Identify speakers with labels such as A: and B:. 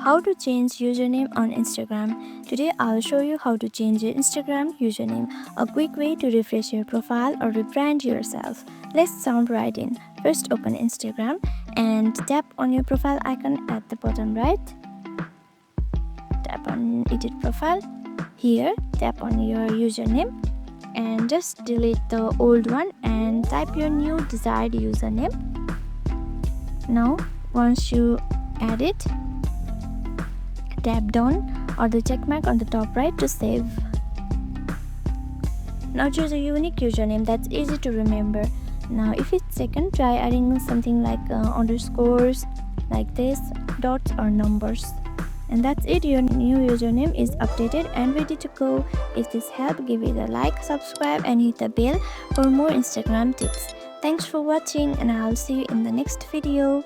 A: How to change username on Instagram. Today I'll show you how to change your Instagram username, a quick way to refresh your profile or rebrand yourself. Let's jump right in. First open Instagram and tap on your profile icon at the bottom right. Tap on edit profile. Here tap on your username and just delete the old one and type your new desired username. Now once you add it, tap done or the check mark on the top right to save. Now choose a unique username that's easy to remember. Now if it's second, try adding something like underscores like this, dots or numbers. And that's it, your new username is updated and ready to go. If this helped, give it a like, subscribe and hit the bell for more Instagram tips. Thanks for watching and I'll see you in the next video.